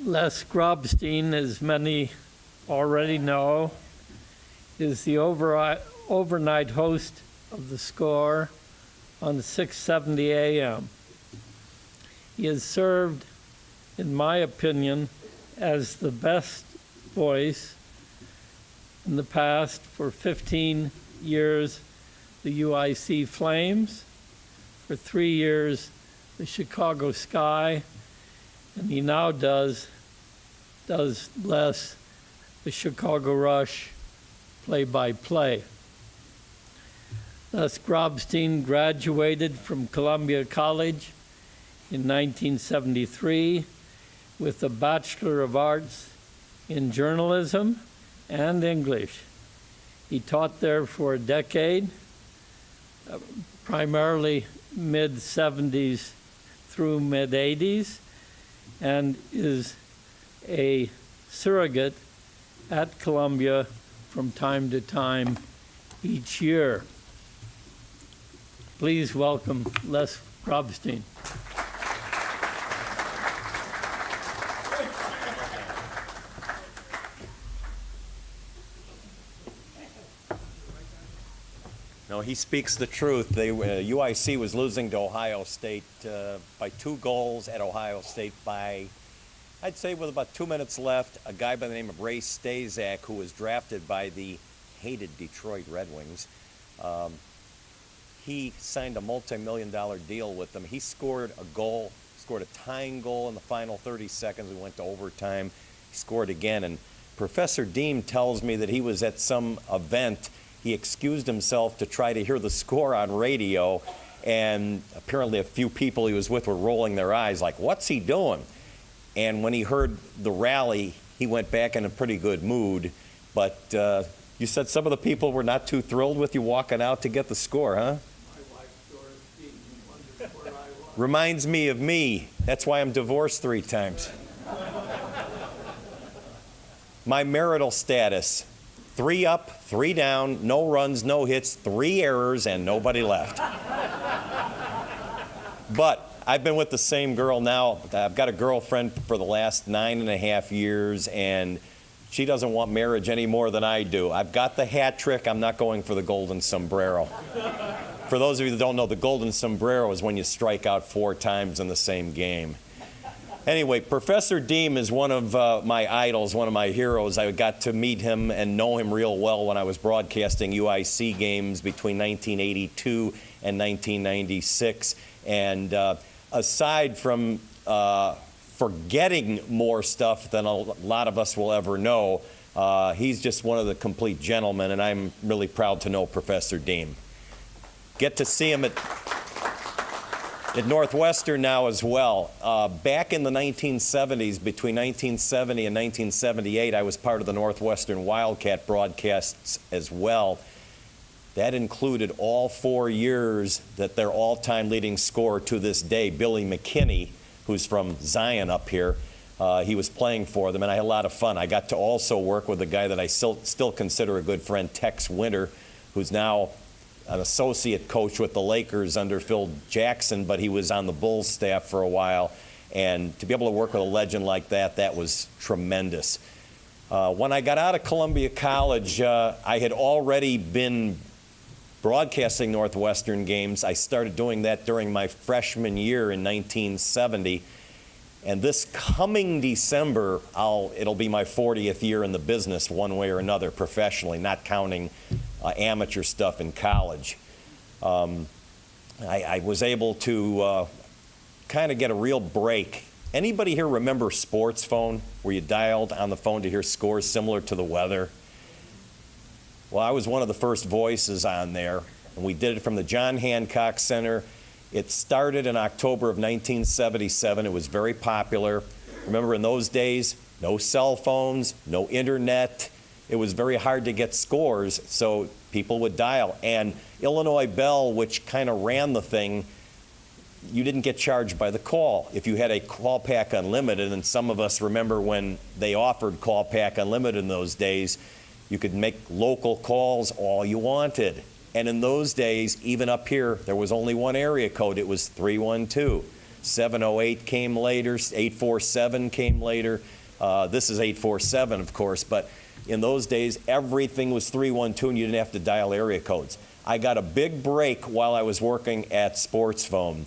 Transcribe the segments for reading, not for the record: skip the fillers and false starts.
Les Grobstein, as many already know, is the overnight host of the score on 670 AM. He has served, in my opinion, as the best voice in the past for 15 years, the UIC Flames, for 3 years, the Chicago Sky, and he now does less the Chicago Rush play-by-play. Les Grobstein graduated from Columbia College in 1973 with a Bachelor of Arts in Journalism and English. He taught there for a decade, primarily mid-70s through mid-80s, and is a surrogate at Columbia from time to time each year. Please welcome Les Grobstein. No, he speaks the truth. UIC was losing to Ohio State by 2 goals at Ohio State by, I'd say with about 2 minutes left, a guy by the name of Ray Stazak, who was drafted by the hated Detroit Red Wings. He signed a multi-million-dollar deal with them. He scored a goal, scored a tying goal in the final 30 seconds. We went to overtime. He scored again, and Professor Deem tells me that he was at some event. He excused himself to try to hear the score on radio, and apparently a few people he was with were rolling their eyes like, what's he doing? And when he heard the rally, he went back in a pretty good mood. But you said some of the people were not too thrilled with you walking out to get the score, huh? My wife, Doris, wondered where I was. Reminds me of me. That's why I'm divorced 3 times. My marital status: 3 up, 3 down, no runs, no hits, 3 errors, and nobody left. But I've been with the same girl now. I've got a girlfriend for the last 9.5 years, and she doesn't want marriage any more than I do. I've got the hat trick. I'm not going for the golden sombrero. For those of you that don't know, the golden sombrero is when you strike out 4 times in the same game. Anyway, Professor Deem is one of my idols, one of my heroes. I got to meet him and know him real well when I was broadcasting UIC games between 1982 and 1996. And aside from forgetting more stuff than a lot of us will ever know, he's just one of the complete gentlemen, and I'm really proud to know Professor Deem. Get to see him at Northwestern now as well. Back in the 1970s, between 1970 and 1978, I was part of the Northwestern Wildcat broadcasts as well. That included all 4 years that their all-time leading scorer to this day, Billy McKinney, who's from Zion up here, he was playing for them, and I had a lot of fun. I got to also work with a guy that I still consider a good friend, Tex Winter, who's now an associate coach with the Lakers under Phil Jackson, but he was on the Bulls staff for a while. And to be able to work with a legend like that, that was tremendous. When I got out of Columbia College, I had already been broadcasting Northwestern games. I started doing that during my freshman year in 1970. And this coming December, it'll be my 40th year in the business one way or another professionally, not counting amateur stuff in college. I was able to kind of get a real break. Anybody here remember sports phone, where you dialed on the phone to hear scores similar to the weather? Well, I was one of the first voices on there, and we did it from the John Hancock Center. It started in October of 1977. It was very popular. Remember, in those days, no cell phones, no internet. It was very hard to get scores, so people would dial. And Illinois Bell, which kind of ran the thing, you didn't get charged by the call. If you had a call pack unlimited, and some of us remember when they offered call pack unlimited in those days, you could make local calls all you wanted. And in those days, even up here, there was only one area code. It was 312. 708 came later, 847 came later. This is 847, of course, but in those days, everything was 312 and you didn't have to dial area codes. I got a big break while I was working at Sports Phone.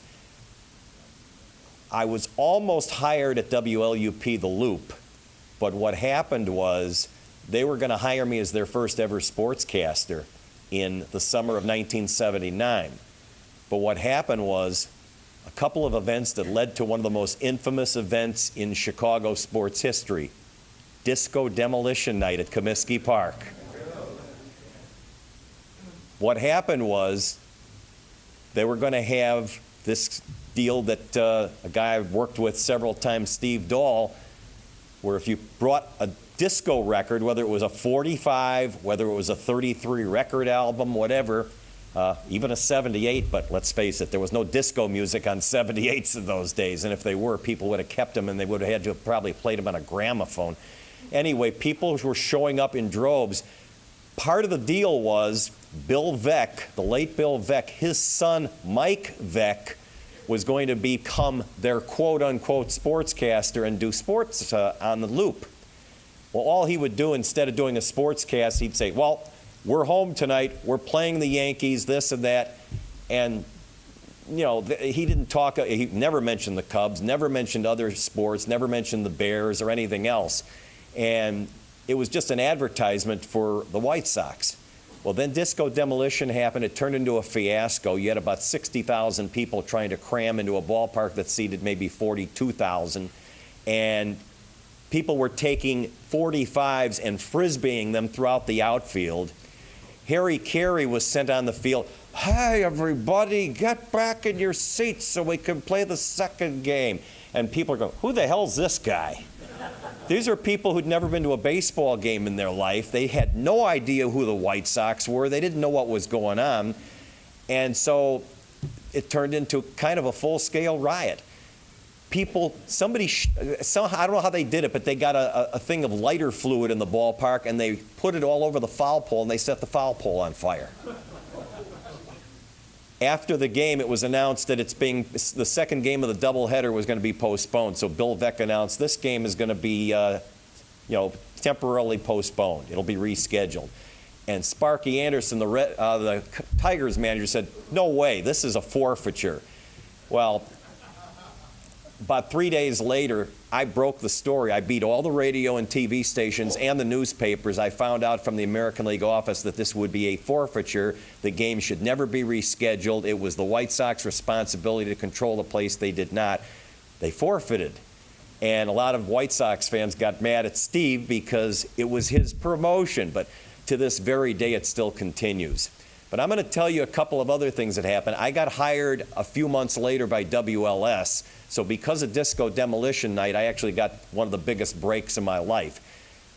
I was almost hired at WLUP The Loop, but what happened was they were going to hire me as their first ever sportscaster in the summer of 1979. But what happened was a couple of events that led to one of the most infamous events in Chicago sports history, Disco Demolition Night at Comiskey Park. What happened was they were going to have this deal that a guy I've worked with several times, Steve Dahl, where if you brought a disco record, whether it was a 45, whether it was a 33 record album, whatever, even a 78, but let's face it, there was no disco music on 78s in those days, and if they were, people would have kept them and they would have had to have probably played them on a gramophone. Anyway, people were showing up in droves. Part of the deal was Bill Veeck, the late Bill Veeck, his son Mike Veeck was going to become their quote-unquote sportscaster and do sports on the Loop. Well, all he would do instead of doing a sportscast, he'd say, well, we're home tonight, we're playing the Yankees, this and that, and you know, he didn't talk, he never mentioned the Cubs, never mentioned other sports, never mentioned the Bears or anything else. And it was just an advertisement for the White Sox. Well, then Disco Demolition happened. It turned into a fiasco. You had about 60,000 people trying to cram into a ballpark that seated maybe 42,000. And people were taking 45s and frisbeeing them throughout the outfield. Harry Carey was sent on the field. Hey, everybody, get back in your seats so we can play the second game. And people are going, who the hell's this guy? These are people who'd never been to a baseball game in their life. They had no idea who the White Sox were. They didn't know what was going on. And so it turned into kind of a full-scale riot. People, I don't know how they did it, but they got a thing of lighter fluid in the ballpark, and they put it all over the foul pole, and they set the foul pole on fire. After the game, it was announced that the second game of the doubleheader was going to be postponed. So Bill Veeck announced this game is going to be, temporarily postponed. It'll be rescheduled. And Sparky Anderson, the Tigers manager, said, no way, this is a forfeiture. Well, about 3 days later, I broke the story. I beat all the radio and TV stations and the newspapers. I found out from the American League office that this would be a forfeiture. The game should never be rescheduled. It was the White Sox responsibility to control the place. They did not. They forfeited. And a lot of White Sox fans got mad at Steve because it was his promotion. But to this very day, it still continues. But I'm going to tell you a couple of other things that happened. I got hired a few months later by WLS. So because of Disco Demolition Night, I actually got one of the biggest breaks in my life.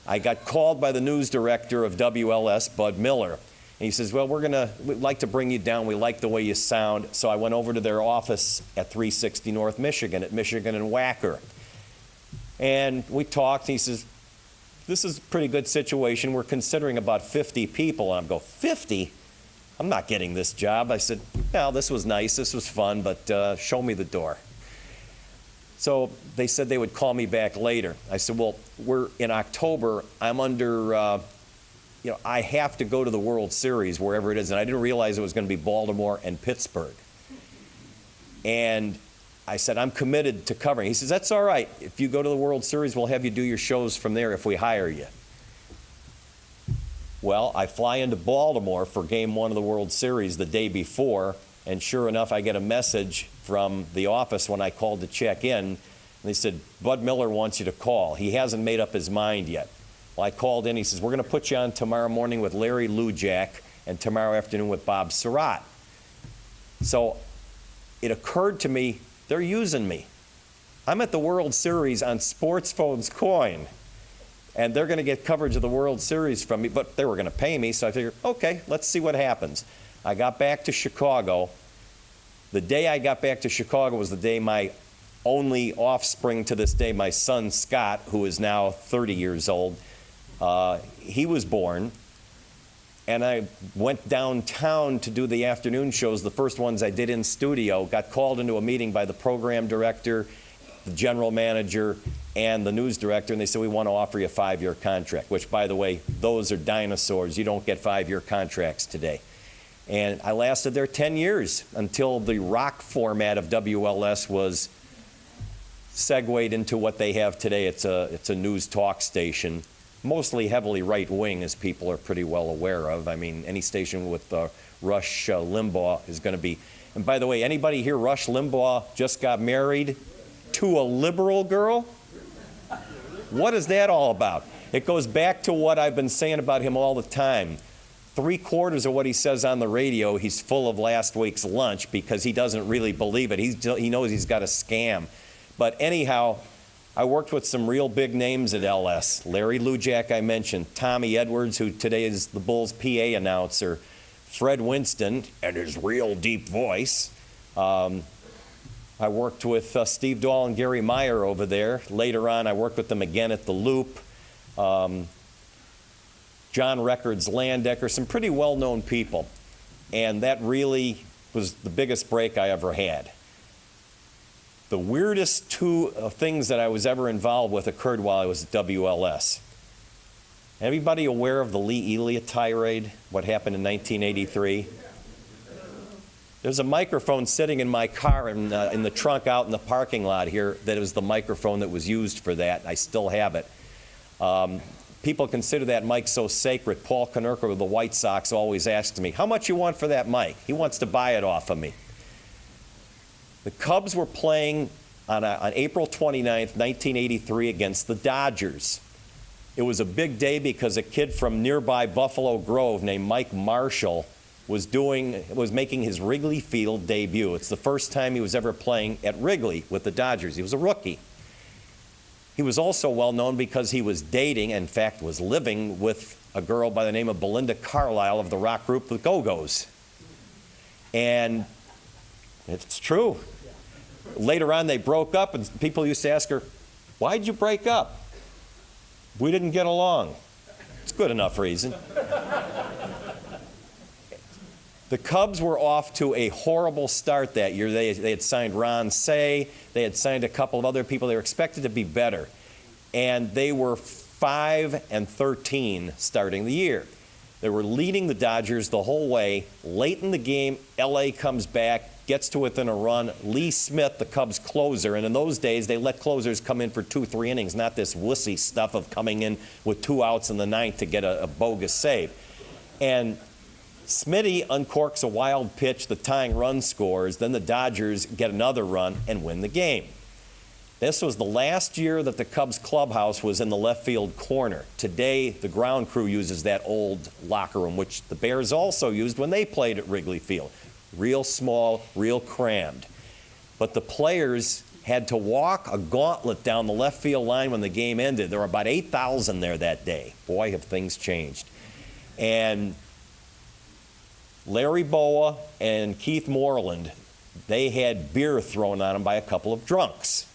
I got called by the news director of WLS, Bud Miller. And he says, well, we'd like to bring you down. We like the way you sound. So I went over to their office at 360 North Michigan, at Michigan and Wacker. And we talked. And he says, this is a pretty good situation. We're considering about 50 people. And I go, 50? I'm not getting this job. I said, well, this was nice. This was fun, but show me the door. So they said they would call me back later. I said, well, we're in October. I'm under, I have to go to the World Series, wherever it is. And I didn't realize it was going to be Baltimore and Pittsburgh. And I said, I'm committed to covering. He says, that's all right. If you go to the World Series, we'll have you do your shows from there if we hire you. Well, I fly into Baltimore for Game 1 of the World Series the day before. And sure enough, I get a message from the office when I called to check in. And they said, Bud Miller wants you to call. He hasn't made up his mind yet. Well, I called in. He says, we're going to put you on tomorrow morning with Larry Lujak and tomorrow afternoon with Bob Surratt. So it occurred to me, they're using me. I'm at the World Series on Sports Phone's coin. And they're going to get coverage of the World Series from me, but they were going to pay me. So I figured, okay, let's see what happens. I got back to Chicago. The day I got back to Chicago was the day my only offspring to this day, my son Scott, who is now 30 years old, he was born. And I went downtown to do the afternoon shows, the first ones I did in studio, got called into a meeting by the program director, the general manager, and the news director, and they said, we want to offer you a 5-year contract, which, by the way, those are dinosaurs. You don't get 5-year contracts today. And I lasted there 10 years until the rock format of WLS was segued into what they have today. It's a news talk station, mostly heavily right-wing, as people are pretty well aware of. I mean, any station with Rush Limbaugh is going to be. And by the way, anybody here, Rush Limbaugh just got married to a liberal girl? What is that all about? It goes back to what I've been saying about him all the time. 3/4 of what he says on the radio, he's full of last week's lunch because he doesn't really believe it. He knows he's got a scam. But anyhow, I worked with some real big names at LS. Larry Lujak, I mentioned. Tommy Edwards, who today is the Bulls' PA announcer. Fred Winston, and his real deep voice. I worked with Steve Dahl and Gary Meyer over there. Later on, I worked with them again at the Loop. John Records Landecker, some pretty well-known people. And that really was the biggest break I ever had. The weirdest two things that I was ever involved with occurred while I was at WLS. Everybody aware of the Lee Elia tirade, what happened in 1983? There's a microphone sitting in my car in the trunk out in the parking lot here that was the microphone that was used for that. I still have it. People consider that mic so sacred. Paul Konerko of the White Sox always asks me, how much you want for that mic? He wants to buy it off of me. The Cubs were playing on April 29th, 1983 against the Dodgers. It was a big day because a kid from nearby Buffalo Grove named Mike Marshall was making his Wrigley Field debut. It's the first time he was ever playing at Wrigley with the Dodgers. He was a rookie. He was also well known because he was dating, in fact was living with a girl by the name of Belinda Carlisle of the rock group The Go-Go's. And it's true. Later on they broke up and people used to ask her, why'd you break up? We didn't get along. It's a good enough reason. The Cubs were off to a horrible start that year. They had signed Ron Say. They had signed a couple of other people. They were expected to be better. And they were 5-13 starting the year. They were leading the Dodgers the whole way. Late in the game, LA comes back, gets to within a run. Lee Smith, the Cubs closer, and in those days, they let closers come in for 2-3 innings, not this wussy stuff of coming in with 2 outs in the ninth to get a bogus save. And Smitty uncorks a wild pitch, the tying run scores, then the Dodgers get another run and win the game. This was the last year that the Cubs clubhouse was in the left field corner. Today, the ground crew uses that old locker room, which the Bears also used when they played at Wrigley Field. Real small, real crammed. But the players had to walk a gauntlet down the left field line when the game ended. There were about 8,000 there that day. Boy, have things changed. And Larry Boa and Keith Moreland, they had beer thrown on them by a couple of drunks.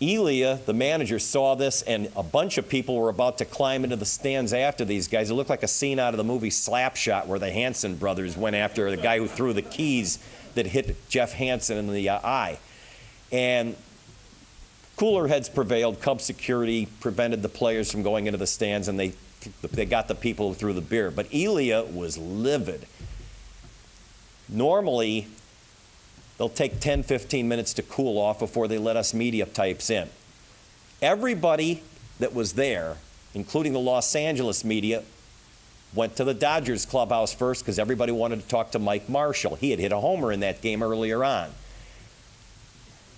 Elia, the manager, saw this, and a bunch of people were about to climb into the stands after these guys. It looked like a scene out of the movie Slapshot where the Hanson brothers went after the guy who threw the keys that hit Jeff Hansen in the eye. And cooler heads prevailed. Cub security prevented the players from going into the stands, and they got the people who threw the beer. But Elia was livid. Normally, they'll take 10, 15 minutes to cool off before they let us media types in. Everybody that was there, including the Los Angeles media, went to the Dodgers clubhouse first because everybody wanted to talk to Mike Marshall. He had hit a homer in that game earlier on.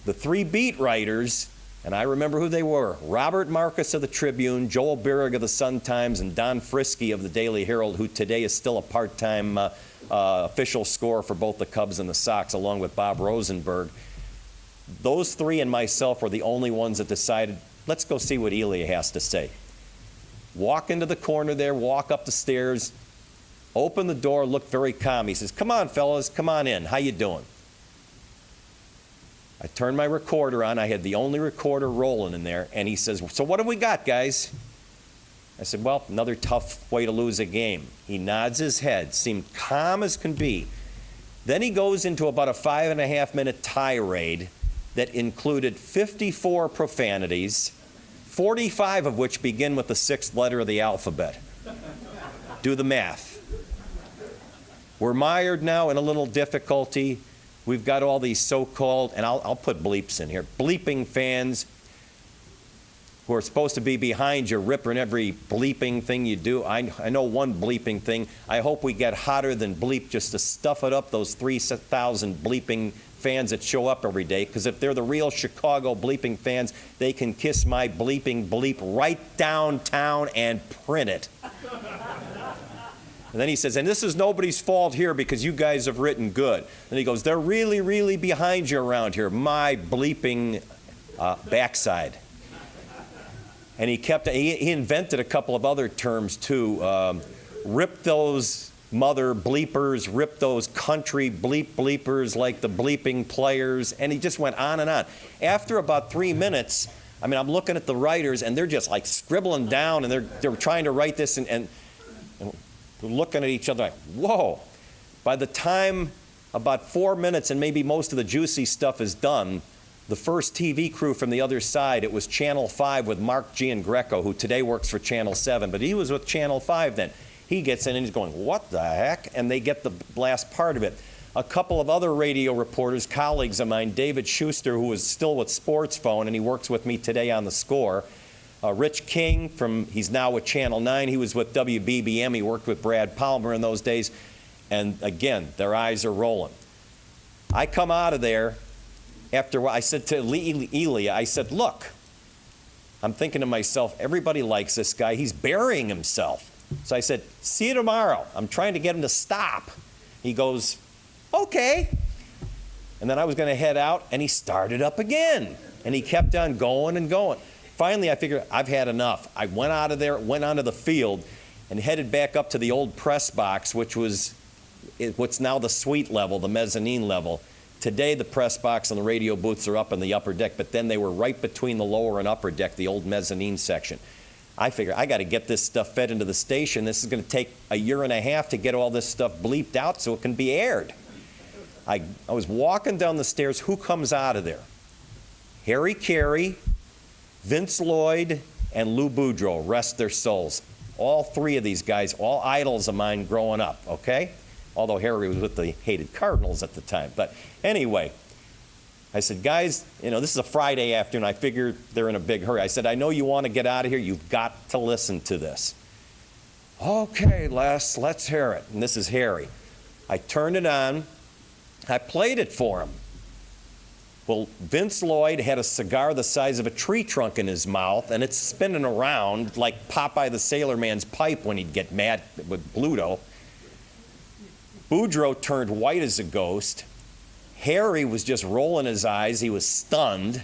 The 3 beat writers, and I remember who they were, Robert Marcus of the Tribune, Joel Birrig of the Sun-Times, and Don Frisky of the Daily Herald, who today is still a part-time official scorer for both the Cubs and the Sox, along with Bob Rosenberg. Those 3 and myself were the only ones that decided, let's go see what Elia has to say. Walk into the corner there, walk up the stairs, open the door, look very calm. He says, come on, fellas, come on in. How you doing? I turned my recorder on. I had the only recorder rolling in there. And he says, so what have we got, guys? I said, well, another tough way to lose a game. He nods his head, seemed calm as can be. Then he goes into about a 5.5-minute tirade that included 54 profanities, 45 of which begin with the 6th letter of the alphabet. Do the math. We're mired now in a little difficulty. We've got all these so-called, and I'll put bleeps in here, bleeping fans who are supposed to be behind you, ripping every bleeping thing you do. I know one bleeping thing. I hope we get hotter than bleep just to stuff it up, those 3,000 bleeping fans that show up every day, because if they're the real Chicago bleeping fans, they can kiss my bleeping bleep right downtown and print it. And then he says, and this is nobody's fault here because you guys have written good. And he goes, they're really, really behind you around here, my bleeping backside. And he invented a couple of other terms too. Rip those mother bleepers, rip those country bleepers like the bleeping players. And he just went on and on. After about 3 minutes, I mean, I'm looking at the writers and they're just like scribbling down and they're trying to write this and looking at each other like, whoa. By the time about 4 minutes and maybe most of the juicy stuff is done, the first TV crew from the other side, it was Channel 5 with Mark Giangreco, who today works for Channel 7, but he was with Channel 5 then. He gets in and he's going, what the heck? And they get the last part of it. A couple of other radio reporters, colleagues of mine, David Schuster, who is still with Sports Phone, and he works with me today on The Score. Rich King, he's now with Channel 9. He was with WBBM. He worked with Brad Palmer in those days. And again, their eyes are rolling. I come out of there. After I said to Elia, I said, look, I'm thinking to myself, everybody likes this guy. He's burying himself. So I said, see you tomorrow. I'm trying to get him to stop. He goes, okay. And then I was going to head out, and he started up again. And he kept on going and going. Finally, I figured, I've had enough. I went out of there, went onto the field, and headed back up to the old press box, which was what's now the suite level, the mezzanine level. Today, the press box and the radio booths are up in the upper deck, but then they were right between the lower and upper deck, the old mezzanine section. I figured, I got to get this stuff fed into the station. This is going to take a year and a half to get all this stuff bleeped out so it can be aired. I was walking down the stairs. Who comes out of there? Harry Carey, Vince Lloyd, and Lou Boudreau, rest their souls. All three of these guys, all idols of mine growing up, okay? Although Harry was with the hated Cardinals at the time. But anyway, I said, guys, this is a Friday afternoon. I figured they're in a big hurry. I said, I know you want to get out of here. You've got to listen to this. Okay, Les, let's hear it. And this is Harry. I turned it on. I played it for him. Well, Vince Lloyd had a cigar the size of a tree trunk in his mouth, and it's spinning around like Popeye the Sailor Man's pipe when he'd get mad with Bluto. Boudreau turned white as a ghost. Harry was just rolling his eyes. He was stunned.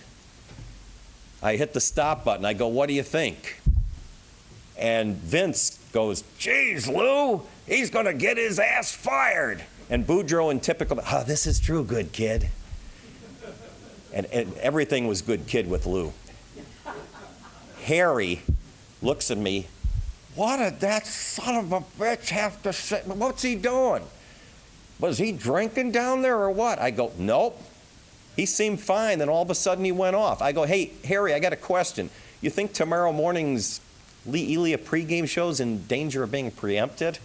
I hit the stop button. I go, what do you think? And Vince goes, geez, Lou, he's going to get his ass fired. And Boudreau in typical, this is true, good kid. And everything was good kid with Lou. Harry looks at me, what did that son of a bitch have to say? What's he doing? Was he drinking down there or what? I go, nope. He seemed fine. Then all of a sudden he went off. I go, hey, Harry, I got a question. You think tomorrow morning's Lee Elia pregame show's in danger of being preempted?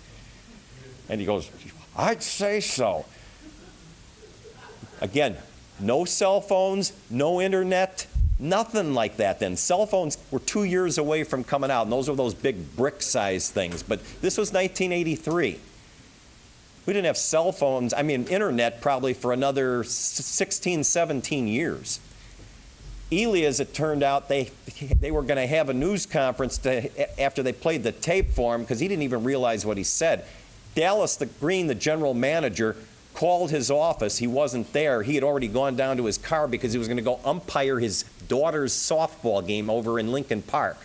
And he goes, I'd say so. Again, no cell phones, no internet, nothing like that then. Cell phones were 2 years away from coming out, and those were those big brick-sized things. But this was 1983. We didn't have cell phones, internet probably for another 16, 17 years. Elia, as it turned out, they were going to have a news conference after they played the tape for him because he didn't even realize what he said. Dallas Green, the general manager, called his office. He wasn't there. He had already gone down to his car because he was going to go umpire his daughter's softball game over in Lincoln Park.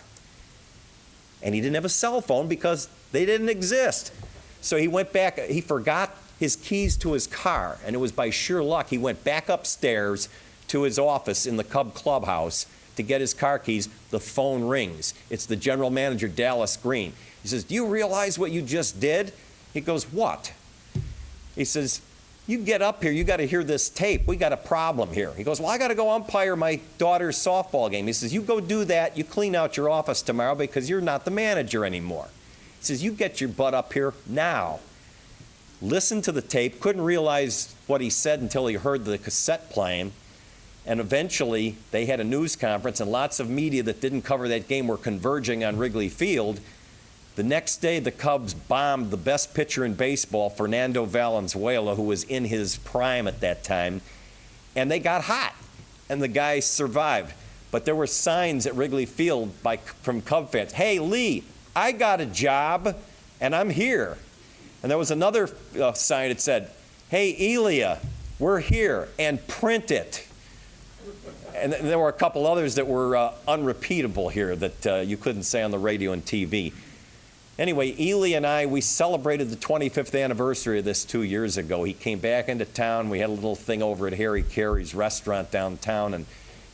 And he didn't have a cell phone because they didn't exist. So he went back, he forgot his keys to his car, and it was by sheer luck. He went back upstairs to his office in the Cub clubhouse to get his car keys. The phone rings. It's the general manager, Dallas Green. He says, "Do you realize what you just did?" He goes, "What?" He says, "You get up here. You got to hear this tape. We got a problem here." He goes, "Well, I got to go umpire my daughter's softball game." He says, "You go do that. You clean out your office tomorrow because you're not the manager anymore." He says, "You get your butt up here now." Listened to the tape, couldn't realize what he said until he heard the cassette playing. And eventually, they had a news conference, and lots of media that didn't cover that game were converging on Wrigley Field. The next day, the Cubs bombed the best pitcher in baseball, Fernando Valenzuela, who was in his prime at that time, and they got hot, and the guy survived. But there were signs at Wrigley Field from Cub fans, "Hey, Lee, I got a job, and I'm here." And there was another sign that said, "Hey, Elia, we're here, and print it." And there were a couple others that were unrepeatable here that you couldn't say on the radio and TV. Anyway, Ely and I, we celebrated the 25th anniversary of this 2 years ago. He came back into town. We had a little thing over at Harry Carey's restaurant downtown and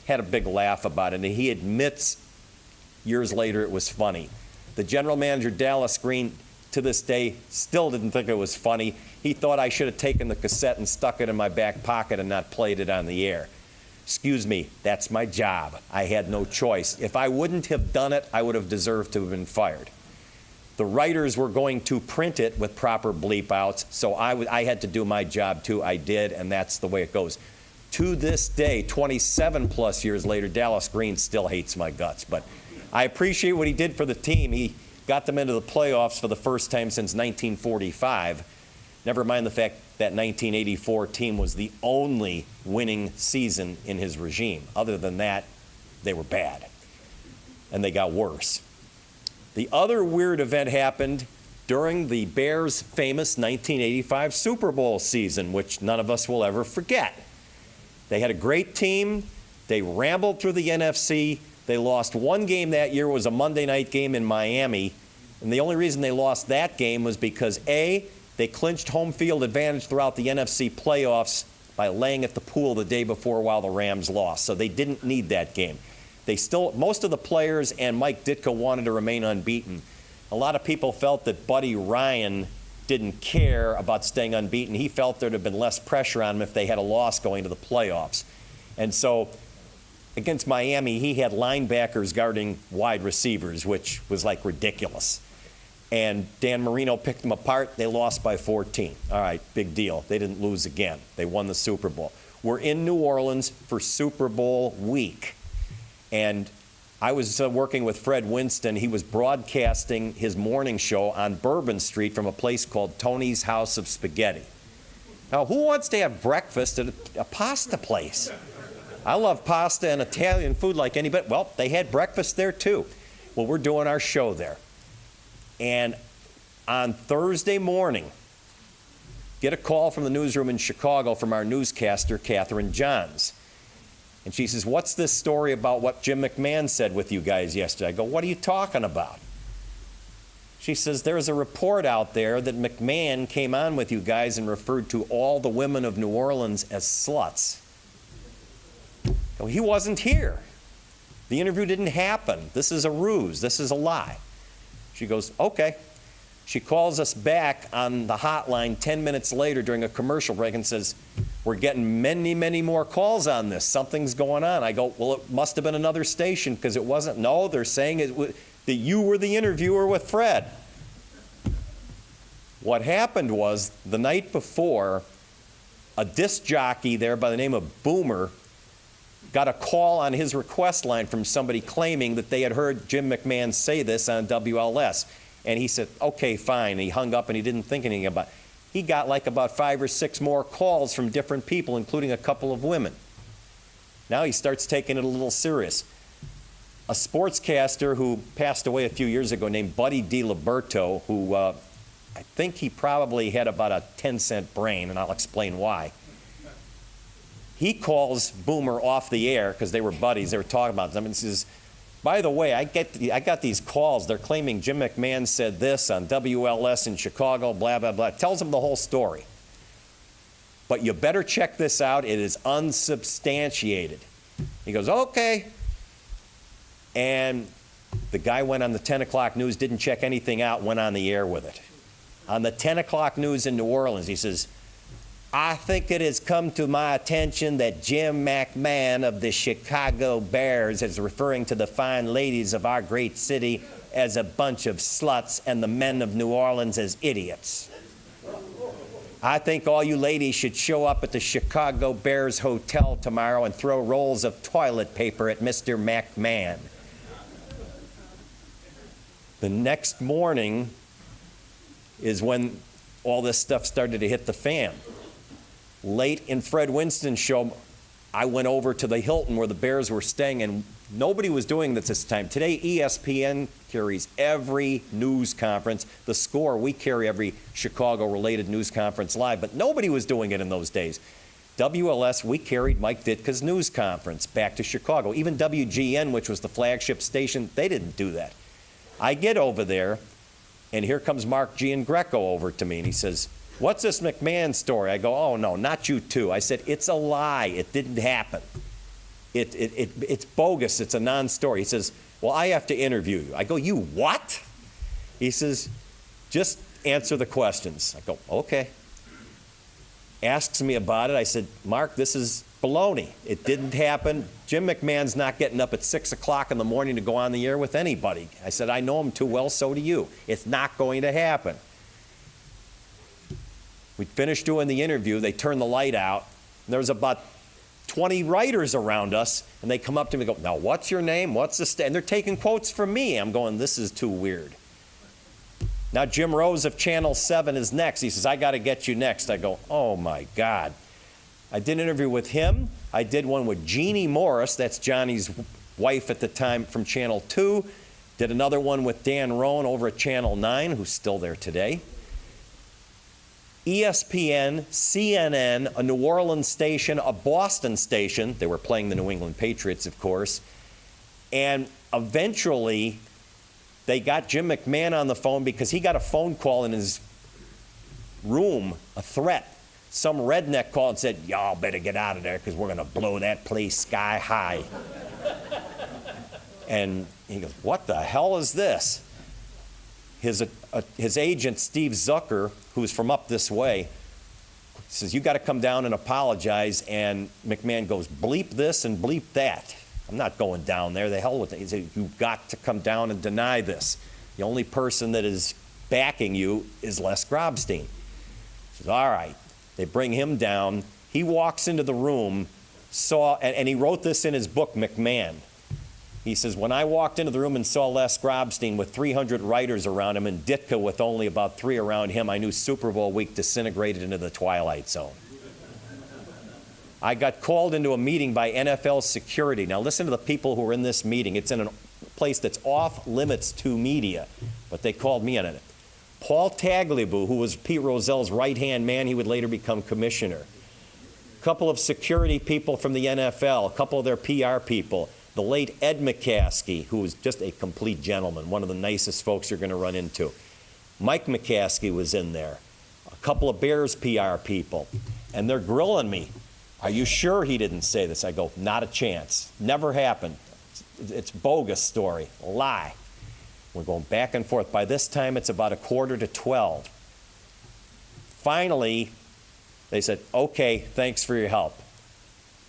had a big laugh about it. And he admits years later it was funny. The general manager, Dallas Green, to this day, still didn't think it was funny. He thought I should have taken the cassette and stuck it in my back pocket and not played it on the air. Excuse me, that's my job. I had no choice. If I wouldn't have done it, I would have deserved to have been fired. The writers were going to print it with proper bleep outs, so I had to do my job too. I did, and that's the way it goes. To this day, 27 plus years later, Dallas Green still hates my guts, but I appreciate what he did for the team. He got them into the playoffs for the first time since 1945. Never mind the fact that 1984 team was the only winning season in his regime. Other than that, they were bad, and they got worse. The other weird event happened during the Bears' famous 1985 Super Bowl season, which none of us will ever forget. They had a great team. They rambled through the NFC. They lost one game that year. It was a Monday night game in Miami. And the only reason they lost that game was because, A, they clinched home field advantage throughout the NFC playoffs by laying at the pool the day before while the Rams lost. So they didn't need that game. Most of the players and Mike Ditka wanted to remain unbeaten. A lot of people felt that Buddy Ryan didn't care about staying unbeaten. He felt there'd have been less pressure on him if they had a loss going to the playoffs. And so against Miami, he had linebackers guarding wide receivers, which was like ridiculous. And Dan Marino picked them apart. They lost by 14. All right, big deal. They didn't lose again. They won the Super Bowl. We're in New Orleans for Super Bowl week. And I was working with Fred Winston. He was broadcasting his morning show on Bourbon Street from a place called Tony's House of Spaghetti. Now, who wants to have breakfast at a pasta place? I love pasta and Italian food like anybody. Well, they had breakfast there too. Well, we're doing our show there. And on Thursday morning, get a call from the newsroom in Chicago from our newscaster, Catherine Johns. And she says, "What's this story about what Jim McMahon said with you guys yesterday?" I go, "What are you talking about?" She says, "There's a report out there that McMahon came on with you guys and referred to all the women of New Orleans as sluts." Well, he wasn't here. The interview didn't happen. This is a ruse. This is a lie. She goes, "Okay." She calls us back on the hotline 10 minutes later during a commercial break and says, "We're getting many, many more calls on this. Something's going on." I go, "Well, it must have been another station because it wasn't." "No, they're saying that you were the interviewer with Fred." What happened was the night before, a disc jockey there by the name of Boomer got a call on his request line from somebody claiming that they had heard Jim McMahon say this on WLS. And he said, "Okay, fine." He hung up and he didn't think anything about it. He got like about 5 or 6 more calls from different people, including a couple of women. Now he starts taking it a little serious. A sportscaster who passed away a few years ago named Buddy DiLiberto, who I think he probably had about a 10-cent brain, and I'll explain why. He calls Boomer off the air because they were buddies. They were talking about them and says, "By the way, I got these calls. They're claiming Jim McMahon said this on WLS in Chicago, blah, blah, blah." Tells them the whole story. but you better check this out. It is unsubstantiated. He goes, okay. And the guy went on the 10 o'clock news, didn't check anything out, went on the air with it. On the 10 o'clock news in New Orleans, he says, I think it has come to my attention that Jim McMahon of the Chicago Bears is referring to the fine ladies of our great city as a bunch of sluts and the men of New Orleans as idiots. I think all you ladies should show up at the Chicago Bears Hotel tomorrow and throw rolls of toilet paper at Mr. McMahon. The next morning is when all this stuff started to hit the fan. Late in Fred Winston's show, I went over to the Hilton where the Bears were staying, and nobody was doing this this time. Today, ESPN carries every news conference. The Score, we carry every Chicago-related news conference live, but nobody was doing it in those days. WLS, we carried Mike Ditka's news conference back to Chicago. Even WGN, which was the flagship station, they didn't do that. I get over there, and here comes Mark Giangreco over to me, and he says, what's this McMahon story? I go, oh, no, not you too. I said, it's a lie. It didn't happen. It's bogus. It's a non-story. He says, well, I have to interview you. I go, you what? He says, just answer the questions. I go, okay. Asks me about it. I said, Mark, this is baloney. It didn't happen. Jim McMahon's not getting up at 6 o'clock in the morning to go on the air with anybody. I said, I know him too well, so do you. It's not going to happen. We finished doing the interview. They turned the light out. And there was about 20 writers around us, and they come up to me and go, now, what's your name? What's the and they're taking quotes from me. I'm going, this is too weird. Now, Jim Rose of Channel 7 is next. He says, I got to get you next. I go, oh, my God. I did an interview with him. I did one with Jeannie Morris. That's Johnny's wife at the time from Channel 2. Did another one with Dan Roan over at Channel 9, who's still there today. ESPN, CNN, a New Orleans station, a Boston station. They were playing the New England Patriots, of course. And eventually, they got Jim McMahon on the phone because he got a phone call in his room, a threat. Some redneck called and said, y'all better get out of there because we're going to blow that place sky high. And he goes, what the hell is this? His agent, Steve Zucker, who's from up this way, says, you got to come down and apologize. And McMahon goes, bleep this and bleep that. I'm not going down there. The hell with it. He said, you've got to come down and deny this. The only person that is backing you is Les Grobstein. He says, all right. They bring him down. He walks into the room, and he wrote this in his book, McMahon. He says, when I walked into the room and saw Les Grobstein with 300 writers around him and Ditka with only about 3 around him, I knew Super Bowl week disintegrated into the twilight zone. I got called into a meeting by NFL security. Now listen to the people who were in this meeting. It's in a place that's off limits to media, but they called me on it. Paul Tagliabue, who was Pete Rozell's right-hand man, he would later become commissioner. A couple of security people from the NFL, a couple of their PR people. The late Ed McCaskey, who was just a complete gentleman, one of the nicest folks you're going to run into. Mike McCaskey was in there. A couple of Bears PR people. And they're grilling me. Are you sure he didn't say this? I go, not a chance. Never happened. It's bogus story. A lie. We're going back and forth. By this time, it's about 11:45. Finally, they said, okay, thanks for your help.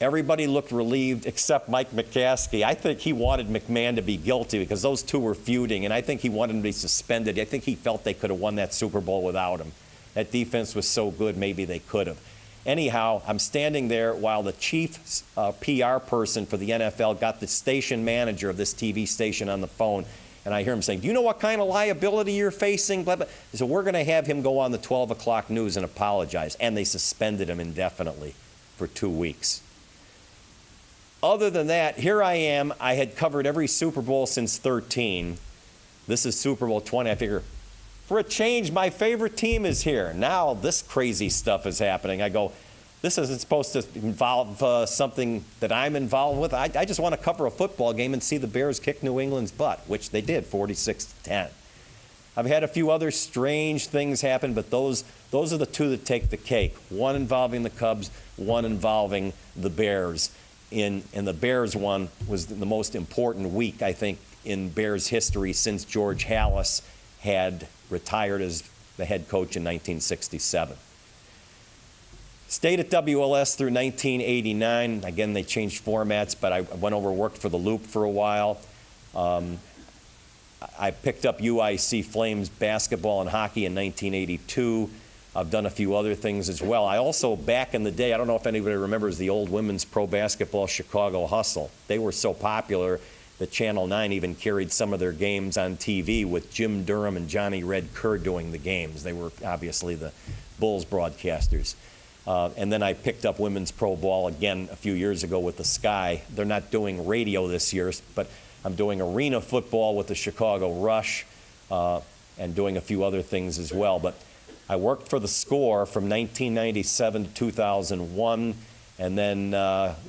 Everybody looked relieved except Mike McCaskey. I think he wanted McMahon to be guilty because those two were feuding, and I think he wanted him to be suspended. I think he felt they could have won that Super Bowl without him. That defense was so good, maybe they could have. Anyhow, I'm standing there while the chief PR person for the NFL got the station manager of this TV station on the phone, and I hear him saying, do you know what kind of liability you're facing? Blah, blah. So we're going to have him go on the 12 o'clock news and apologize. And they suspended him indefinitely for 2 weeks. Other than that, here I am. I had covered every Super Bowl since 13. This is Super Bowl 20. I figure, for a change, my favorite team is here. Now this crazy stuff is happening. I go, this isn't supposed to involve something that I'm involved with. I just want to cover a football game and see the Bears kick New England's butt, which they did, 46-10. I've had a few other strange things happen, but those are the two that take the cake. One involving the Cubs, one involving the Bears. And the Bears one was the most important week, I think, in Bears history since George Halas had retired as the head coach in 1967. Stayed at WLS through 1989. Again, they changed formats, but I went over and worked for the Loop for a while. I picked up UIC Flames basketball and hockey in 1982. I've done a few other things as well. I also, back in the day, I don't know if anybody remembers the old women's pro basketball Chicago Hustle. They were so popular that Channel 9 even carried some of their games on TV with Jim Durham and Johnny Red Kerr doing the games. They were obviously the Bulls broadcasters. And then I picked up women's pro ball again a few years ago with the Sky. They're not doing radio this year, but I'm doing arena football with the Chicago Rush and doing a few other things as well. But I worked for the Score from 1997 to 2001. And then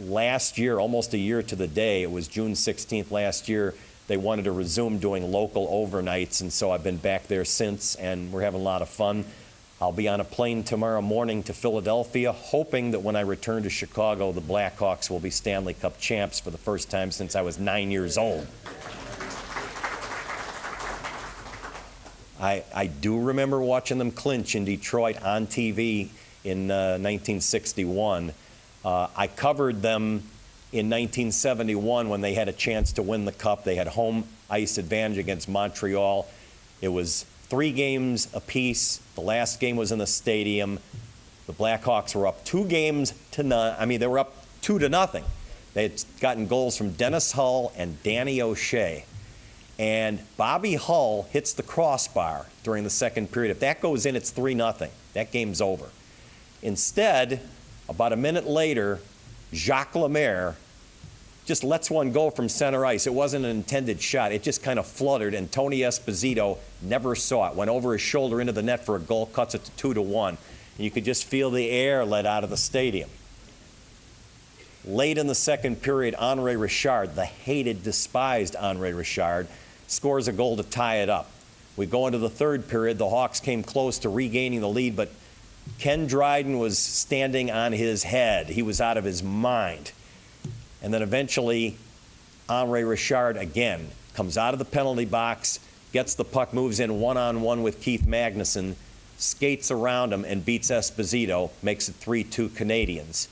last year, almost a year to the day, it was June 16th last year, they wanted to resume doing local overnights. And so I've been back there since, and we're having a lot of fun. I'll be on a plane tomorrow morning to Philadelphia, hoping that when I return to Chicago, the Blackhawks will be Stanley Cup champs for the first time since I was 9 years old. I do remember watching them clinch in Detroit on TV in 1961. I covered them in 1971 when they had a chance to win the Cup. They had home ice advantage against Montreal. It was 3 games apiece. The last game was in the stadium. The Blackhawks were up 2 games to none. I mean, they were up 2-0. They had gotten goals from Dennis Hull and Danny O'Shea. And Bobby Hull hits the crossbar during the second period. If that goes in, it's 3-0. That game's over. Instead, about a minute later, Jacques Lemaire just lets one go from center ice. It wasn't an intended shot. It just kind of fluttered, and Tony Esposito never saw it. Went over his shoulder into the net for a goal, cuts it to 2-1. And you could just feel the air let out of the stadium. Late in the second period, Henri Richard, the hated, despised Henri Richard, scores a goal to tie it up. We go into the third period. The Hawks came close to regaining the lead, but Ken Dryden was standing on his head. He was out of his mind. And then eventually, Henri Richard again comes out of the penalty box, gets the puck, moves in one-on-one with Keith Magnuson, skates around him and beats Esposito, makes it 3-2 Canadians.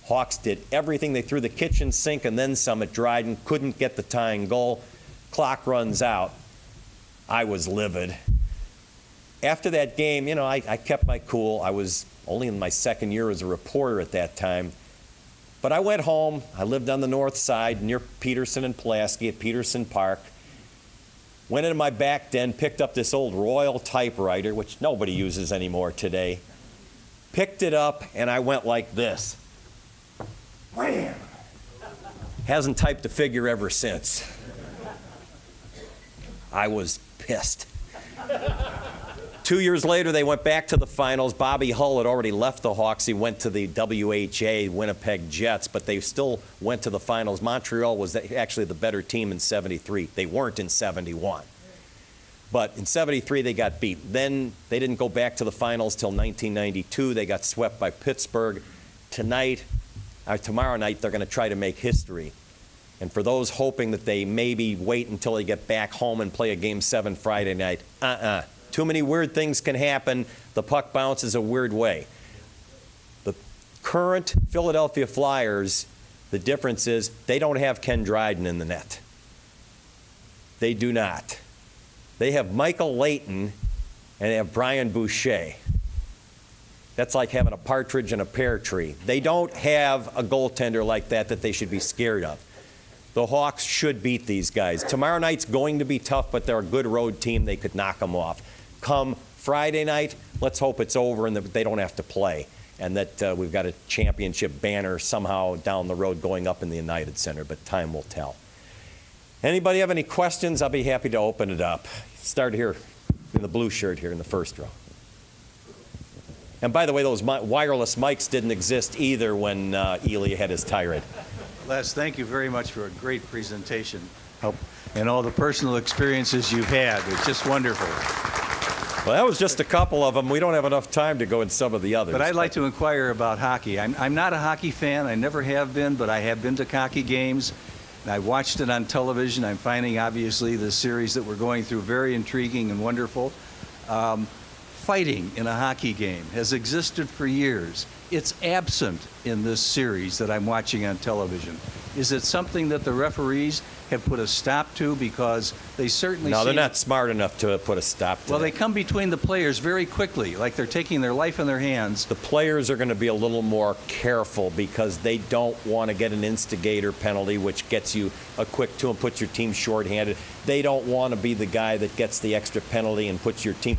Hawks did everything. They threw the kitchen sink and then some at Dryden, couldn't get the tying goal. Clock runs out. I was livid. After that game, I kept my cool. I was only in my second year as a reporter at that time. But I went home. I lived on the north side near Peterson and Pulaski at Peterson Park. Went into my back den, picked up this old Royal typewriter, which nobody uses anymore today. Picked it up, and I went like this. Wham! Hasn't typed a figure ever since. I was pissed. 2 years later, they went back to the finals. Bobby Hull had already left the Hawks. He went to the WHA, Winnipeg Jets, but they still went to the finals. Montreal was actually the better team in 73. They weren't in 71. But in 73, they got beat. Then they didn't go back to the finals till 1992. They got swept by Pittsburgh. Tomorrow night, they're going to try to make history. And for those hoping that they maybe wait until they get back home and play a Game 7 Friday night, Too many weird things can happen. The puck bounces a weird way. The current Philadelphia Flyers, the difference is they don't have Ken Dryden in the net. They do not. They have Michael Layton and they have Brian Boucher. That's like having a partridge in a pear tree. They don't have a goaltender like that they should be scared of. The Hawks should beat these guys. Tomorrow night's going to be tough, but they're a good road team. They could knock them off. Come Friday night, let's hope it's over and that they don't have to play and that we've got a championship banner somehow down the road going up in the United Center, but time will tell. Anybody have any questions? I'll be happy to open it up. Start here in the blue shirt here in the first row. And by the way, those wireless mics didn't exist either when Ely had his tirade. Les, thank you very much for a great presentation. and all the personal experiences you've had. It's just wonderful. Well, that was just a couple of them. We don't have enough time to go in some of the others. But I'd like to inquire about hockey. I'm not a hockey fan. I never have been, but I have been to hockey games. And I watched it on television. I'm finding, obviously, the series that we're going through very intriguing and wonderful. Fighting in a hockey game has existed for years. It's absent in this series that I'm watching on television. Is it something that the referees have put a stop to, because they certainly No, they're seem- not smart enough to put a stop to Well, they that. come between the players very quickly, like they're taking their life in their hands. The players are going to be a little more careful because they don't want to get an instigator penalty, which gets you a quick two and puts your team shorthanded. They don't want to be the guy that gets the extra penalty and puts your team.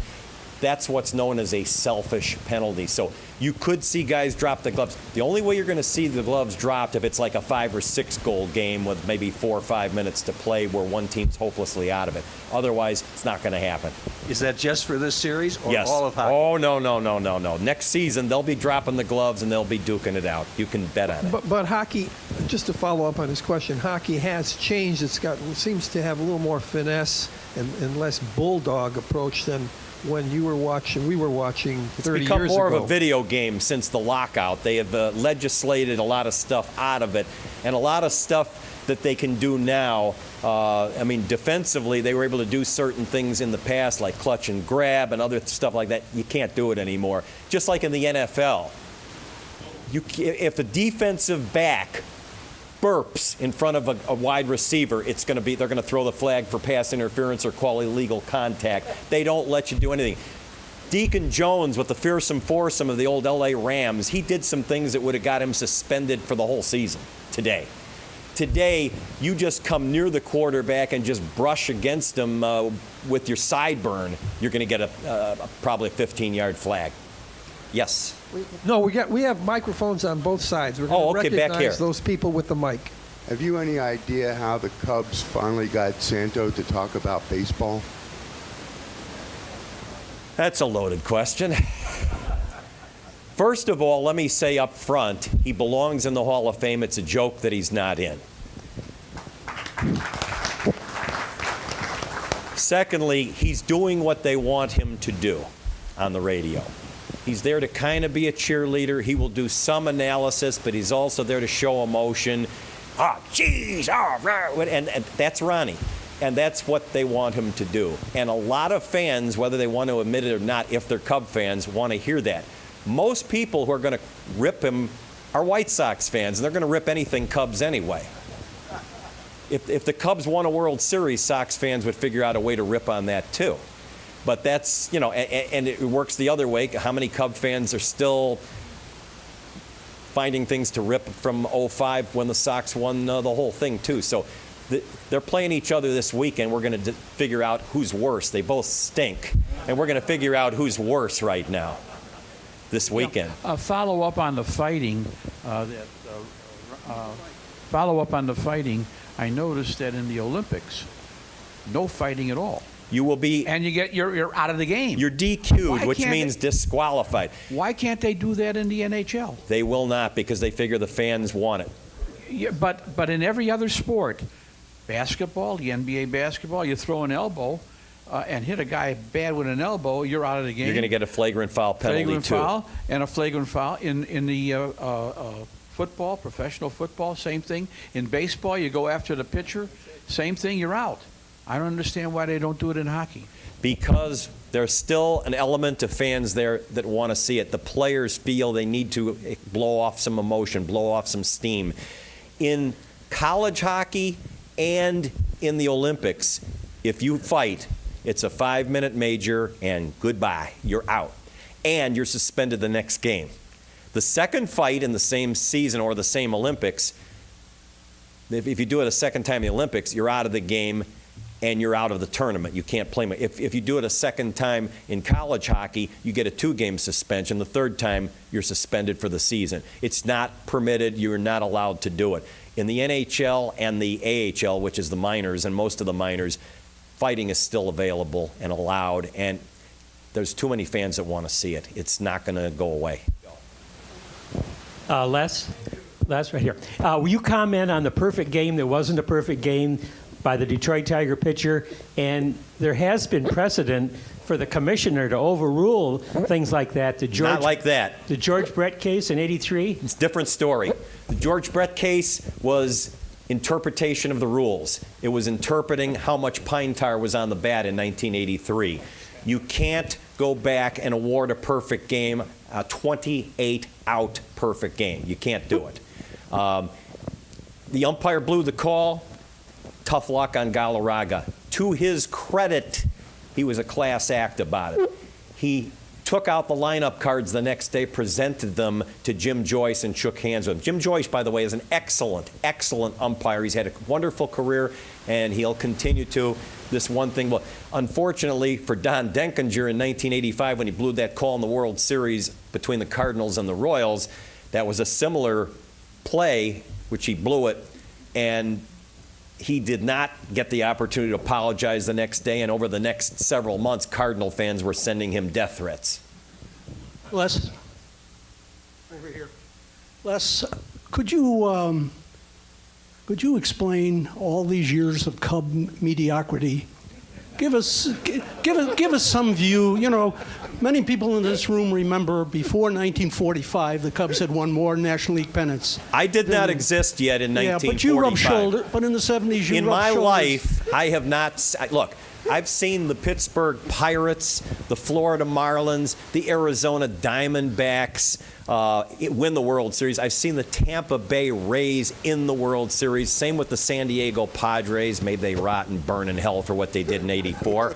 That's what's known as a selfish penalty. So you could see guys drop the gloves. The only way you're going to see the gloves dropped if it's like a 5 or 6 goal game with maybe 4 or 5 minutes to play where one team's hopelessly out of it. Otherwise, it's not going to happen. Is that just for this series or Yes. all of hockey? Oh, no. Next season, they'll be dropping the gloves and they'll be duking it out. You can bet on it. But hockey, just to follow up on his question, hockey has changed. Seems to have a little more finesse and less bulldog approach than when we were watching 30 It's years become more ago. of a video game since the lockout. They have legislated a lot of stuff out of it, and a lot of stuff that they can do now. Defensively, they were able to do certain things in the past, like clutch and grab and other stuff like that. You can't do it anymore. Just like in the NFL, if the defensive back burps in front of a wide receiver, they're going to throw the flag for pass interference or call illegal contact. They don't let you do anything. Deacon Jones, with the fearsome foursome of the old LA Rams, he did some things that would have got him suspended for the whole season today. Today, you just come near the quarterback and just brush against him with your sideburn, you're going to get probably a 15-yard flag. Yes. No, we have microphones on both sides. We're going to okay, back recognize here. those people with the mic. Have you any idea how the Cubs finally got Santo to talk about baseball? That's a loaded question. First of all, let me say up front, he belongs in the Hall of Fame. It's a joke that he's not in. Secondly, he's doing what they want him to do on the radio. He's there to kind of be a cheerleader. He will do some analysis, but he's also there to show emotion. And that's Ronnie. And that's what they want him to do. And a lot of fans, whether they want to admit it or not, if they're Cub fans, want to hear that. Most people who are going to rip him are White Sox fans, and they're going to rip anything Cubs anyway. If the Cubs won a World Series, Sox fans would figure out a way to rip on that too. But that's, and it works the other way. How many Cub fans are still finding things to rip from 05 when the Sox won the whole thing too? So they're playing each other this weekend. We're going to figure out who's worse. They both stink. And we're going to figure out who's worse right now this weekend. Follow up on the fighting. I noticed that in the Olympics, no fighting at all. You will be. And you're out of the game. You're DQ'd, Why which can't means disqualified. Why can't they do that in the NHL? They will not, because they figure the fans want it. Yeah, but in every other sport, basketball, the NBA basketball, you throw an elbow and hit a guy bad with an elbow, you're out of the game. You're going to get a flagrant foul penalty flagrant too. foul and a flagrant foul in the football, professional football, same thing. In baseball, you go after the pitcher, same thing, you're out. I don't understand why they don't do it in hockey. Because there's still an element of fans there that want to see it. The players feel they need to blow off some emotion, blow off some steam. In college hockey and in the Olympics, if you fight, it's a 5-minute major and goodbye. You're out. And you're suspended the next game. The second fight in the same season or the same Olympics, if you do it a second time in the Olympics, you're out of the game and you're out of the tournament. You can't play. If you do it a second time in college hockey, you get a 2-game suspension. The third time, you're suspended for the season. It's not permitted. You're not allowed to do it. In the NHL and the AHL, which is the minors, and most of the minors, fighting is still available and allowed, and there's too many fans that want to see it. It's not going to go away. Les right here. Will you comment on the perfect game that wasn't a perfect game by the Detroit Tiger pitcher, and there has been precedent for the commissioner to overrule things like that. Not like that. The George Brett case in '83. It's a different story. The George Brett case was interpretation of the rules. It was interpreting how much pine tar was on the bat in 1983. You can't go back and award a perfect game, a 28-out perfect game. You can't do it. The umpire blew the call. Tough luck on Galarraga. To his credit, he was a class act about it. He took out the lineup cards the next day, presented them to Jim Joyce, and shook hands with him. Jim Joyce, by the way, is an excellent, excellent umpire. He's had a wonderful career, and he'll continue to. This one thing, well, unfortunately for Don Denkinger in 1985, when he blew that call in the World Series between the Cardinals and the Royals, that was a similar play, which he blew it, and he did not get the opportunity to apologize the next day, and over the next several months, Cardinal fans were sending him death threats. Les, over here. Les, could you explain all these years of Cub mediocrity? Give us some view. You know, many people in this room remember before 1945, the Cubs had won more National League pennants. I did not exist yet in 1945. Yeah, but you rubbed shoulders. But in the 70s, you in rubbed my shoulders. life, I have not. Look, I've seen the Pittsburgh Pirates, the Florida Marlins, the Arizona Diamondbacks win the World Series. I've seen the Tampa Bay Rays in the World Series. Same with the San Diego Padres. May they rot and burn in hell for what they did in '84.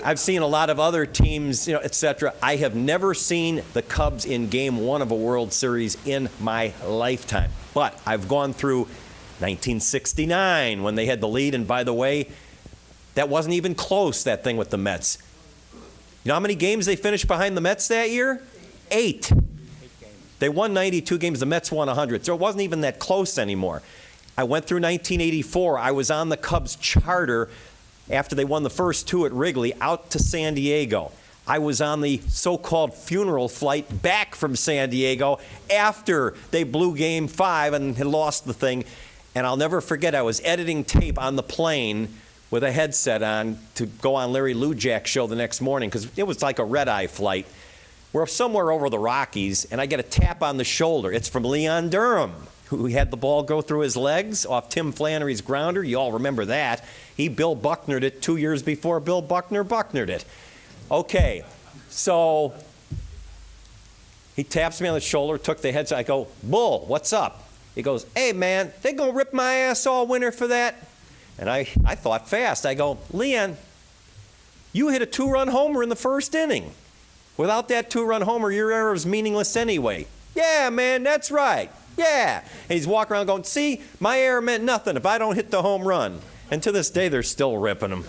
I've seen a lot of other teams, etc. I have never seen the Cubs in Game 1 of a World Series in my lifetime. But I've gone through 1969 when they had the lead, and by the way, that wasn't even close, that thing with the Mets. You know how many games they finished behind the Mets that year? 8. They won 92 games. The Mets won 100. So it wasn't even that close anymore. I went through 1984. I was on the Cubs charter after they won the first 2 at Wrigley out to San Diego. I was on the so-called funeral flight back from San Diego after they blew Game 5 and had lost the thing. And I'll never forget, I was editing tape on the plane with a headset on to go on Larry Lujak's show the next morning, because it was like a red-eye flight. We're somewhere over the Rockies, and I get a tap on the shoulder. It's from Leon Durham, who had the ball go through his legs off Tim Flannery's grounder. You all remember that. He Bill Bucknered it 2 years before Bill Buckner Bucknered it. Okay, so he taps me on the shoulder, took the headset. I go, Bull, what's up? He goes, hey, man, they gonna rip my ass all winter for that? And I thought fast. I go, Leon, you hit a 2-run homer in the first inning. Without that 2-run homer, your error was meaningless anyway. Yeah, man, that's right. Yeah. And he's walking around going, see, my error meant nothing if I don't hit the home run. And to this day, they're still ripping him.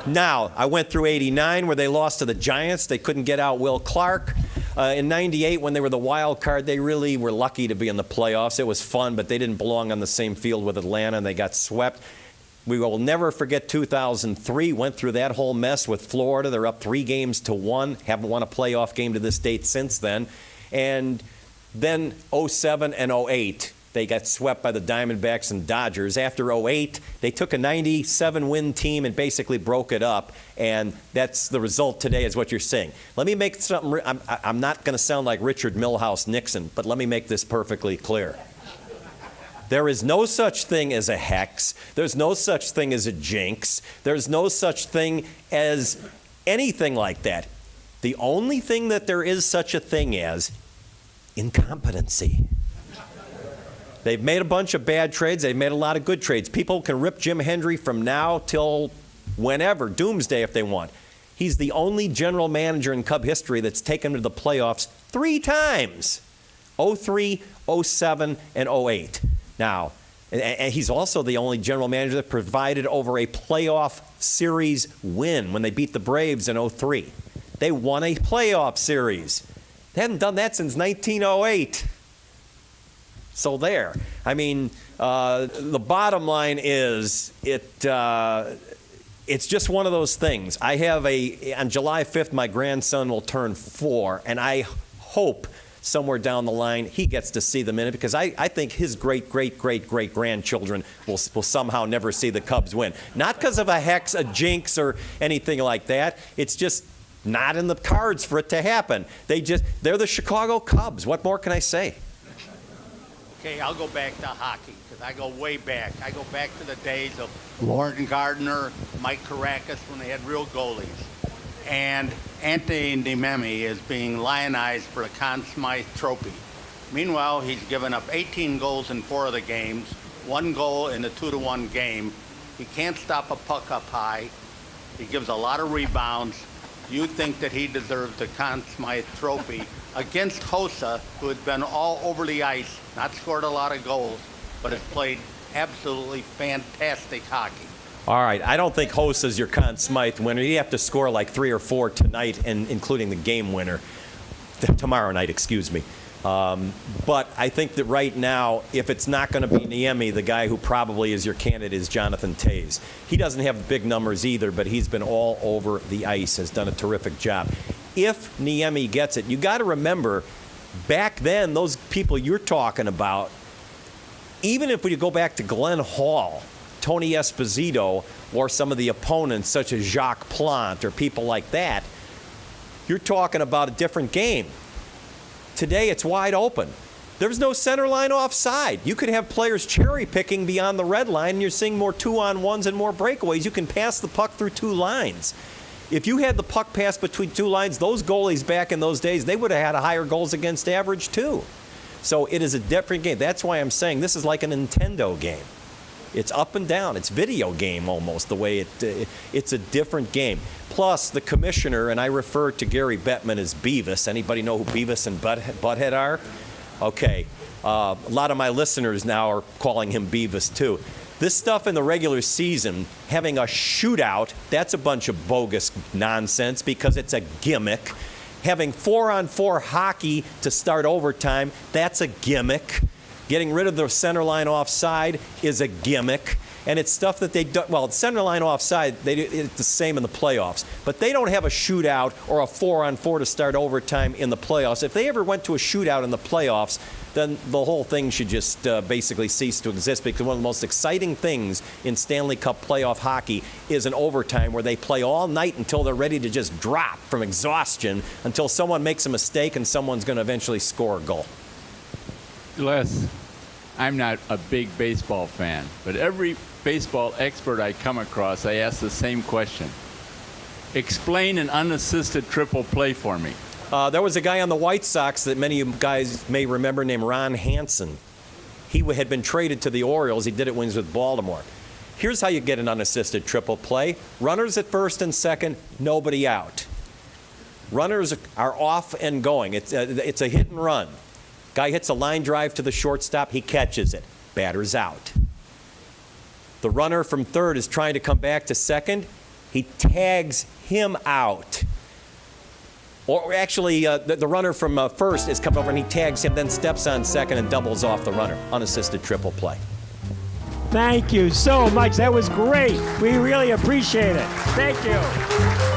Now, I went through 89 where they lost to the Giants. They couldn't get out Will Clark. In 98, when they were the wild card, they really were lucky to be in the playoffs. It was fun, but they didn't belong on the same field with Atlanta, and they got swept. We will never forget 2003. Went through that whole mess with Florida. They're up 3-1. Haven't won a playoff game to this date since then. And then 07 and 08. They got swept by the Diamondbacks and Dodgers. After 08, they took a 97-win team and basically broke it up, and that's the result today is what you're seeing. Let me make something, I'm not going to sound like Richard Milhouse Nixon, but let me make this perfectly clear. There is no such thing as a hex. There's no such thing as a jinx. There's no such thing as anything like that. The only thing that there is such a thing as incompetency. They've made a bunch of bad trades. They've made a lot of good trades. People can rip Jim Hendry from now till whenever, doomsday if they want. He's the only general manager in Cub history that's taken to the playoffs 3 times, 03, 07, and 08. Now, and he's also the only general manager that provided over a playoff series win when they beat the Braves in 03. They won a playoff series. They haven't done that since 1908. So there. I mean, the bottom line is it's just one of those things. I have on July 5th, my grandson will turn 4, and I hope somewhere down the line, he gets to see them in it, because I think his great-great-great-great-grandchildren will somehow never see the Cubs win. Not because of a hex, a jinx, or anything like that. It's just not in the cards for it to happen. They're the Chicago Cubs. What more can I say? Okay, I'll go back to hockey, because I go way back. I go back to the days of Lauren Gardner, Mike Caracas, when they had real goalies. And Antti Niemi is being lionized for the Conn Smythe Trophy. Meanwhile, he's given up 18 goals in 4 of the games, 1 goal in the 2-1 game. He can't stop a puck up high. He gives a lot of rebounds. You think that he deserves the Conn Smythe Trophy against Hossa, who has been all over the ice, not scored a lot of goals, but has played absolutely fantastic hockey. All right, I don't think Hossa's your Conn Smythe winner. You have to score like 3 or 4 tonight, and including the game winner, tomorrow night, excuse me. But I think that right now, if it's not going to be Niemi, the guy who probably is your candidate is Jonathan Toews. He doesn't have big numbers either, but he's been all over the ice, has done a terrific job. If Niemi gets it, you got to remember, back then, those people you're talking about, even if we go back to Glenn Hall, Tony Esposito, or some of the opponents such as Jacques Plante or people like that, you're talking about a different game. Today, it's wide open. There's no center line offside. You could have players cherry picking beyond the red line, and you're seeing more 2-on-1s and more breakaways. You can pass the puck through 2 lines. If you had the puck pass between 2 lines, those goalies back in those days, they would have had a higher goals against average too. So it is a different game. That's why I'm saying this is like a Nintendo game. It's up and down. It's video game almost, the way it's a different game. Plus, the commissioner, and I refer to Gary Bettman as Beavis. Anybody know who Beavis and Butthead are? Okay. A lot of my listeners now are calling him Beavis too. This stuff in the regular season, having a shootout, that's a bunch of bogus nonsense because it's a gimmick. Having 4-on-4 hockey to start overtime, that's a gimmick. Getting rid of the center line offside is a gimmick. And it's stuff that they do. Well, center line offside, it's the same in the playoffs. But they don't have a shootout or a 4-on-4 to start overtime in the playoffs. If they ever went to a shootout in the playoffs, then the whole thing should just basically cease to exist, because one of the most exciting things in Stanley Cup playoff hockey is an overtime where they play all night until they're ready to just drop from exhaustion until someone makes a mistake and someone's going to eventually score a goal. Les, I'm not a big baseball fan, but every baseball expert I come across, I ask the same question. Explain an unassisted triple play for me. There was a guy on the White Sox that many of you guys may remember named Ron Hansen. He had been traded to the Orioles. He did it when he was with Baltimore. Here's how you get an unassisted triple play. Runners at first and second, nobody out. Runners are off and going. It's a hit and run. Guy hits a line drive to the shortstop. He catches it. Batter's out. The runner from third is trying to come back to second. He tags him out. Or actually, the runner from first is coming over and he tags him, then steps on second and doubles off the runner. Unassisted triple play. Thank you so much. That was great. We really appreciate it. Thank you.